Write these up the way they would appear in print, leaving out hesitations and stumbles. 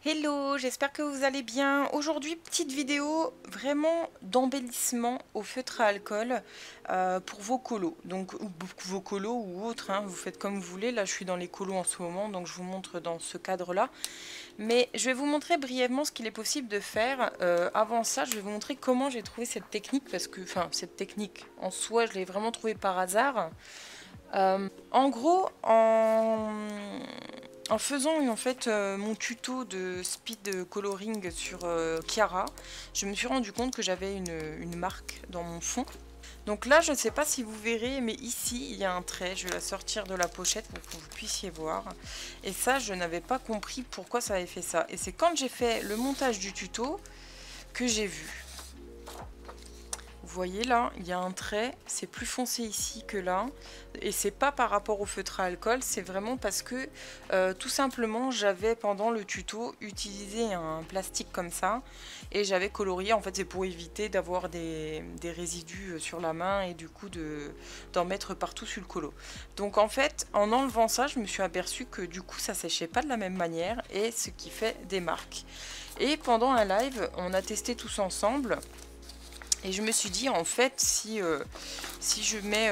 Hello, j'espère que vous allez bien. Aujourd'hui, petite vidéo vraiment d'embellissement au feutre à alcool pour vos colos. Donc vos colos ou autres, hein, vous faites comme vous voulez. Là, je suis dans les colos en ce moment, donc je vous montre dans ce cadre-là. Mais je vais vous montrer brièvement ce qu'il est possible de faire. Avant ça, je vais vous montrer comment j'ai trouvé cette technique, parce que, enfin, cette technique en soi, je l'ai vraiment trouvée par hasard. En gros, en faisant en fait mon tuto de speed coloring sur Chiara, je me suis rendu compte que j'avais une marque dans mon fond. Donc là, je ne sais pas si vous verrez, mais ici, il y a un trait. Je vais la sortir de la pochette pour que vous puissiez voir. Et ça, je n'avais pas compris pourquoi ça avait fait ça. Et c'est quand j'ai fait le montage du tuto que j'ai vu. Vous voyez là, il y a un trait, c'est plus foncé ici que là, et c'est pas par rapport au feutre à alcool, c'est vraiment parce que tout simplement j'avais pendant le tuto utilisé un plastique comme ça, et j'avais colorié, en fait c'est pour éviter d'avoir des résidus sur la main et du coup d'en mettre partout sur le colo. Donc en fait, en enlevant ça, je me suis aperçue que du coup ça séchait pas de la même manière, et ce qui fait des marques. Et pendant un live, on a testé tous ensemble. Et je me suis dit, en fait, si je mets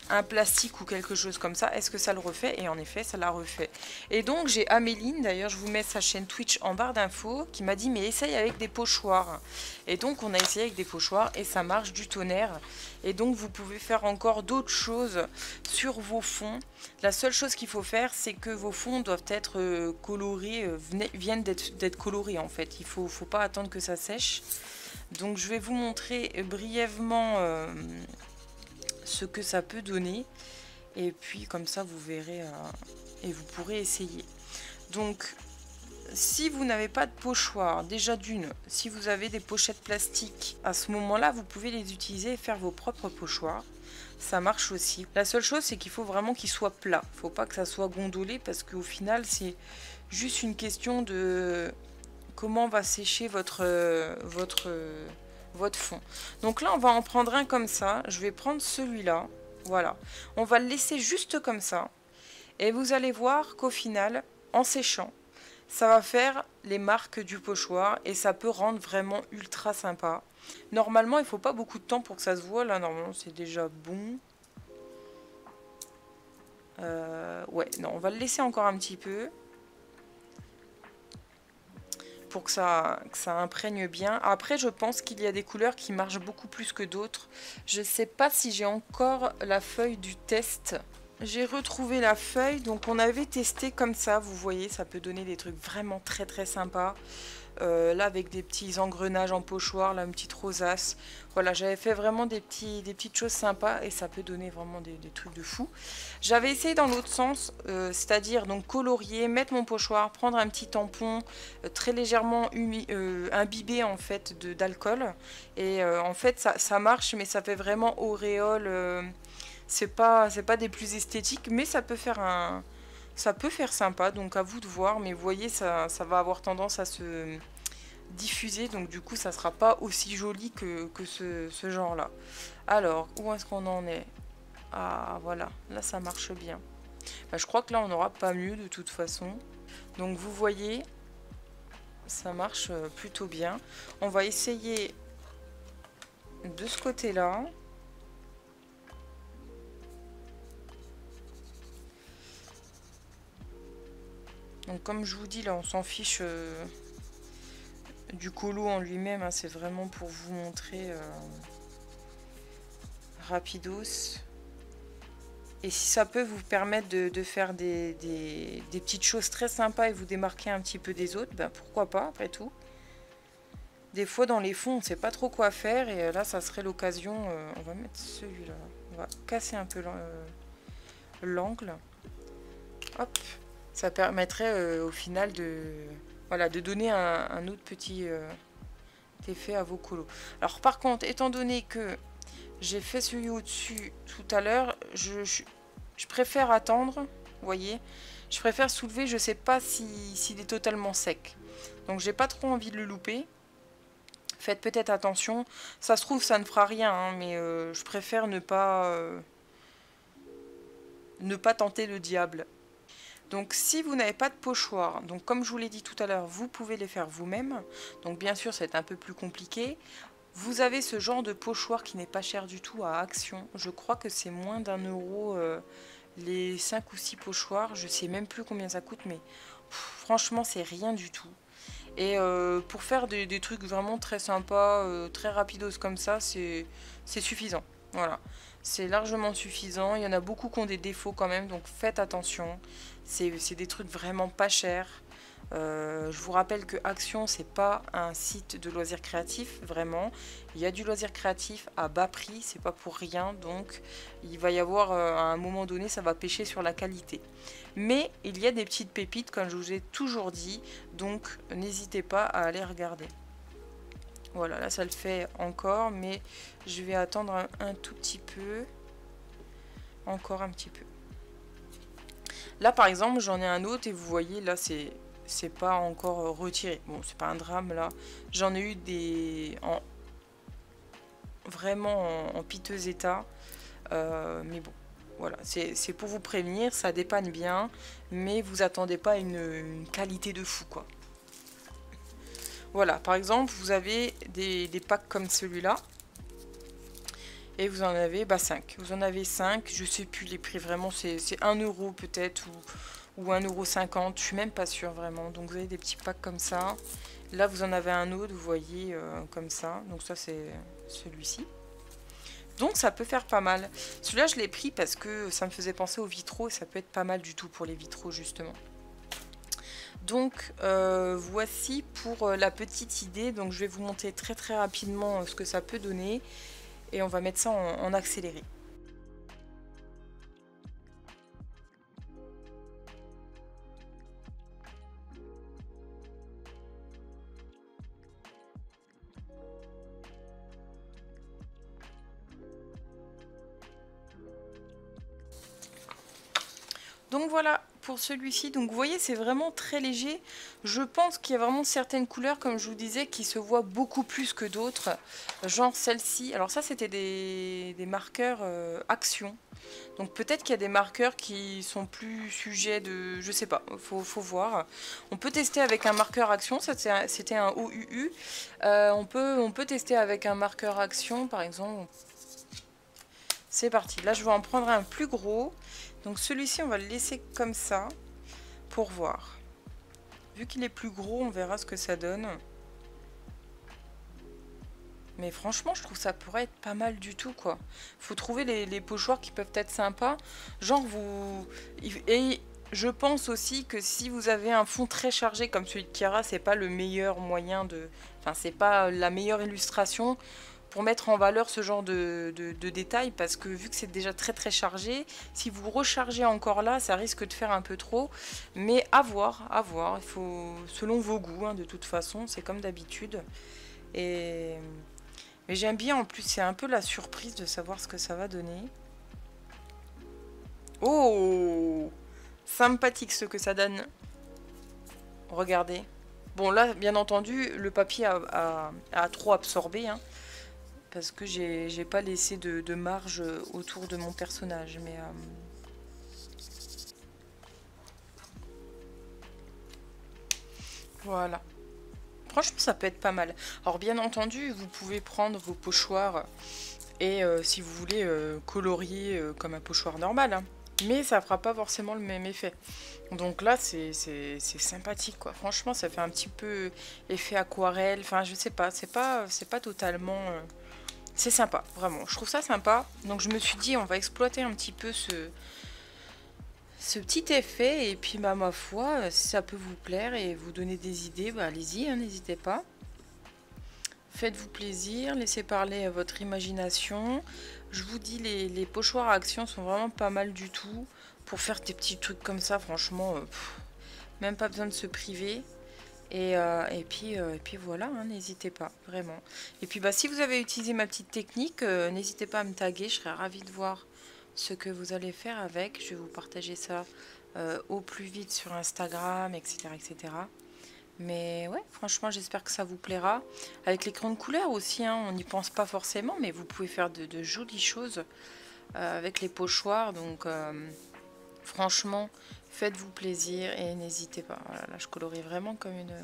un plastique ou quelque chose comme ça, est-ce que ça le refait? Et en effet, ça l'a refait. Et donc, j'ai Améline, d'ailleurs, je vous mets sa chaîne Twitch en barre d'infos, qui m'a dit, mais essaye avec des pochoirs. Et donc, on a essayé avec des pochoirs et ça marche du tonnerre. Et donc, vous pouvez faire encore d'autres choses sur vos fonds. La seule chose qu'il faut faire, c'est que vos fonds doivent être colorés, viennent d'être colorés, en fait. Il faut pas attendre que ça sèche. Donc je vais vous montrer brièvement ce que ça peut donner. Et puis comme ça vous verrez et vous pourrez essayer. Donc si vous n'avez pas de pochoir, déjà d'une, si vous avez des pochettes plastiques, à ce moment-là vous pouvez les utiliser et faire vos propres pochoirs. Ça marche aussi. La seule chose c'est qu'il faut vraiment qu'il soit plat. Il ne faut pas que ça soit gondolé parce qu'au final c'est juste une question de comment va sécher votre fond. Donc là, on va en prendre un comme ça. Je vais prendre celui-là. Voilà. On va le laisser juste comme ça. Et vous allez voir qu'au final, en séchant, ça va faire les marques du pochoir et ça peut rendre vraiment ultra sympa. Normalement, il ne faut pas beaucoup de temps pour que ça se voit. Là, normalement, c'est déjà bon. Ouais, non, on va le laisser encore un petit peu. Pour que ça imprègne bien. Après, je pense qu'il y a des couleurs qui marchent beaucoup plus que d'autres. Je ne sais pas si j'ai encore la feuille du test. J'ai retrouvé la feuille, donc on avait testé comme ça, vous voyez, ça peut donner des trucs vraiment très très sympas. Là avec des petits engrenages en pochoir, là une petite rosace. Voilà, j'avais fait vraiment des petites choses sympas et ça peut donner vraiment des trucs de fou. J'avais essayé dans l'autre sens, c'est-à-dire donc colorier, mettre mon pochoir, prendre un petit tampon très légèrement imbibé en fait d'alcool. Et en fait ça marche, mais ça fait vraiment auréole. C'est pas des plus esthétiques, mais ça peut faire sympa, donc à vous de voir. Mais vous voyez, ça va avoir tendance à se diffuser, donc du coup ça sera pas aussi joli que ce genre là. Alors où est-ce qu'on en est? Ah voilà, là ça marche bien. Bah, je crois que là on n'aura pas mieux de toute façon. Donc vous voyez, ça marche plutôt bien. On va essayer de ce côté là. Donc comme je vous dis, là on s'en fiche du colo en lui-même, hein, c'est vraiment pour vous montrer rapidos. Et si ça peut vous permettre de faire des petites choses très sympas et vous démarquer un petit peu des autres, ben pourquoi pas, après tout. Des fois dans les fonds on ne sait pas trop quoi faire et là ça serait l'occasion. On va mettre celui-là, on va casser un peu l'angle. Hop, ça permettrait au final voilà, de donner un autre petit effet à vos colos. Alors par contre, étant donné que j'ai fait celui au-dessus tout à l'heure, je préfère attendre, vous voyez, je préfère soulever, je sais pas s'il est totalement sec. Donc j'ai pas trop envie de le louper. Faites peut-être attention, ça se trouve ça ne fera rien, hein, mais je préfère ne pas tenter le diable. Donc si vous n'avez pas de pochoir, donc comme je vous l'ai dit tout à l'heure, vous pouvez les faire vous-même. Donc bien sûr, ça va être un peu plus compliqué. Vous avez ce genre de pochoir qui n'est pas cher du tout à Action. Je crois que c'est moins d'1 € les 5 ou 6 pochoirs. Je sais même plus combien ça coûte, mais franchement, c'est rien du tout. Et pour faire des trucs vraiment très sympas, très rapidos comme ça, c'est suffisant. Voilà, c'est largement suffisant. Il y en a beaucoup qui ont des défauts quand même, donc faites attention. C'est des trucs vraiment pas chers. Je vous rappelle que Action, c'est pas un site de loisirs créatifs, vraiment. Il y a du loisir créatif à bas prix, c'est pas pour rien, donc il va y avoir à un moment donné, ça va pêcher sur la qualité. Mais il y a des petites pépites, comme je vous ai toujours dit, donc n'hésitez pas à aller regarder. Voilà, là ça le fait encore, mais je vais attendre un tout petit peu. Encore un petit peu. Là par exemple, j'en ai un autre et vous voyez, là c'est pas encore retiré. Bon, c'est pas un drame là. J'en ai eu des vraiment en piteux état. Mais bon, voilà. C'est pour vous prévenir, ça dépanne bien. Mais vous attendez pas une qualité de fou, quoi. Voilà, par exemple, vous avez des packs comme celui-là. Et vous en avez 5. Vous en avez 5. Je sais plus les prix vraiment. C'est 1 € peut-être ou 1,50 €, je suis même pas sûre vraiment. Donc vous avez des petits packs comme ça. Là vous en avez un autre, vous voyez, comme ça. Donc ça c'est celui-ci. Donc ça peut faire pas mal. Celui-là je l'ai pris parce que ça me faisait penser aux vitraux et ça peut être pas mal du tout pour les vitraux justement. Donc voici pour la petite idée. Donc je vais vous montrer très très rapidement ce que ça peut donner. Et on va mettre ça en accéléré. Donc voilà pour celui-ci. Donc vous voyez, c'est vraiment très léger. Je pense qu'il y a vraiment certaines couleurs, comme je vous disais, qui se voient beaucoup plus que d'autres. Genre celle-ci. Alors ça, c'était des marqueurs Action. Donc peut-être qu'il y a des marqueurs qui sont plus sujets de... Je sais pas, faut voir. On peut tester avec un marqueur Action. C'était un OUU. On peut tester avec un marqueur Action, par exemple. C'est parti. Là, je vais en prendre un plus gros. Donc celui-ci, on va le laisser comme ça pour voir. Vu qu'il est plus gros, on verra ce que ça donne. Mais franchement, je trouve que ça pourrait être pas mal du tout, quoi. Faut trouver les pochoirs qui peuvent être sympas. Genre, vous... Et je pense aussi que si vous avez un fond très chargé comme celui de Kiara, c'est pas le meilleur moyen de... Enfin, c'est pas la meilleure illustration pour mettre en valeur ce genre de détails, parce que vu que c'est déjà très très chargé, si vous rechargez encore là, ça risque de faire un peu trop. Mais à voir, il faut, selon vos goûts, hein, de toute façon, c'est comme d'habitude. Mais j'aime bien, en plus, c'est un peu la surprise de savoir ce que ça va donner. Oh, sympathique ce que ça donne. Regardez. Bon, là, bien entendu, le papier a trop absorbé, hein, parce que j'ai pas laissé de marge autour de mon personnage. Mais voilà. Franchement, ça peut être pas mal. Alors, bien entendu, vous pouvez prendre vos pochoirs et si vous voulez colorier comme un pochoir normal, hein. Mais ça fera pas forcément le même effet. Donc là, c'est sympathique, quoi. Franchement, ça fait un petit peu effet aquarelle. Enfin, je sais pas, c'est pas totalement... C'est sympa, vraiment. Je trouve ça sympa. Donc je me suis dit, on va exploiter un petit peu ce petit effet. Et puis, bah, ma foi, si ça peut vous plaire et vous donner des idées, bah, allez-y, hein, n'hésitez pas. Faites-vous plaisir, laissez parler votre imagination. Je vous dis, les pochoirs à Action sont vraiment pas mal du tout. Pour faire des petits trucs comme ça, franchement, même pas besoin de se priver. Et puis voilà, hein, n'hésitez pas, vraiment. Et puis bah, si vous avez utilisé ma petite technique, n'hésitez pas à me taguer, je serais ravie de voir ce que vous allez faire avec. Je vais vous partager ça au plus vite sur Instagram, etc. etc. Mais ouais, franchement, j'espère que ça vous plaira. Avec les crayons de couleur aussi, hein, on n'y pense pas forcément, mais vous pouvez faire de jolies choses avec les pochoirs. Donc Franchement, faites-vous plaisir et n'hésitez pas. Voilà, là je colorie vraiment comme une...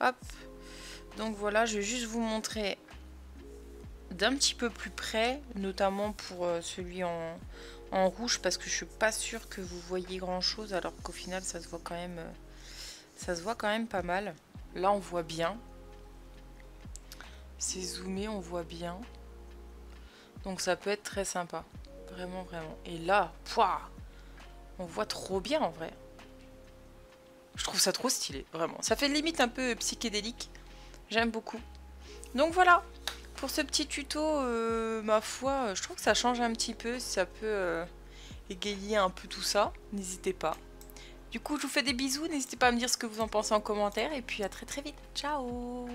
Hop. Donc voilà, je vais juste vous montrer d'un petit peu plus près, notamment pour celui en rouge, parce que je suis pas sûre que vous voyez grand chose, alors qu'au final ça se voit quand même pas mal. Là on voit bien, c'est zoomé, on voit bien, donc ça peut être très sympa, vraiment vraiment. Et là, pouah, on voit trop bien en vrai. Je trouve ça trop stylé, vraiment. Ça fait limite un peu psychédélique, j'aime beaucoup. Donc voilà, pour ce petit tuto, ma foi, je trouve que ça change un petit peu, si ça peut égayer un peu tout ça, n'hésitez pas. Du coup, je vous fais des bisous, n'hésitez pas à me dire ce que vous en pensez en commentaire, et puis à très très vite. Ciao!